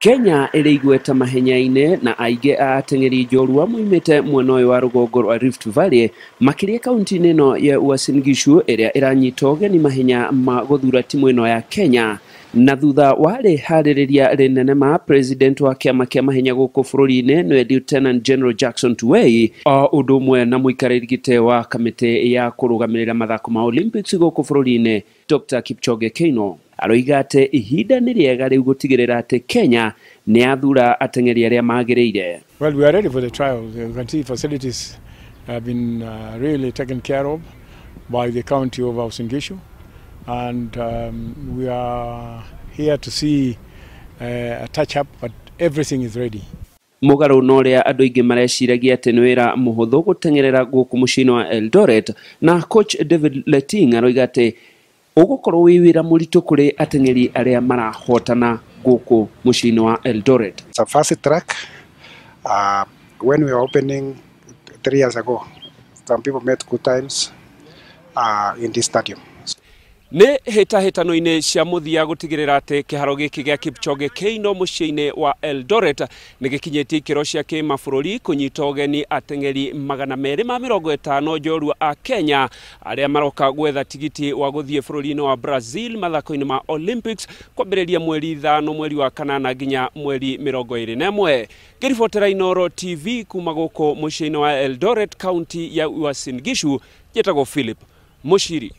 Kenya ĩrĩigweta mahenya-inĩ na aingĩ a ateng'eri njorua moimĩte mwena ũyũ wa rũgongo rwa Rift Valley makĩria kaunti-inĩ ĩno ya Uasin Gishu ĩrĩa ĩranyita ũgeni mahenya ma gũthura timu ĩno ya Kenya. Na thutha wa rĩharĩrĩria rĩnene ma president wa kĩama kĩa mahenya gũkũ bũrũri-inĩ nĩwe Lieutenant General Jackson Tuwei, o ũndũ ũmwe na mũikarĩri gĩtĩ wa kamĩtĩ ya kũrũgamĩrĩra mathako ma Olympics gũkũ bũrũri-inĩ Dr. Kipchoge Keino aroiga atĩ ihinda nĩ rĩega rĩu gũtigĩrĩra atĩ Kenya nĩ yathura ateng'eri arĩa magĩrĩire. Well, we are ready for the trials. You can see facilities have been really taken care of by the county of Uasin Gishu, and we are here to see a touch-up, but everything is ready. Mũgarũ na ũrĩa andũ aingĩ mareciragia atĩ nĩ wĩra mũhũthũ gũteng'erera gũkũ mũciĩ-inĩ wa Eldoret, na coach David Leting aroiga atĩ ũgũkorwo wĩ wĩra mũritũ kũrĩ ateng'eri arĩa marahotana gũkũ mũciĩ-inĩ wa Eldoret. It's a fast track. When we were opening 3 years ago, some people made good times in this stadium. Nĩ hĩtahĩtano-inĩ cia mũthia gũtigĩrĩra atĩ kĩharo gĩkĩ gĩa Kipchoge Keino mũciĩ-inĩ wa Eldoret nĩ gĩkinyĩtie ikĩro cia kĩmabũrũri kũnyita ũgeni ateng'eri 250 njorua a Kenya arĩa maroka gwetha tigiti wa gũthiĩ bũrũri-inĩ wa Brazil mathako-ini ma Olympics kwambĩrĩria mweri 5 mweri wa kanana nginya mweri 21. Ngĩribotera Inooro TV kuma gũkũ mũciĩ-inĩ wa Eldoret, kaunti ya Uasin Gishu, njĩtagwo Philip Mushiri.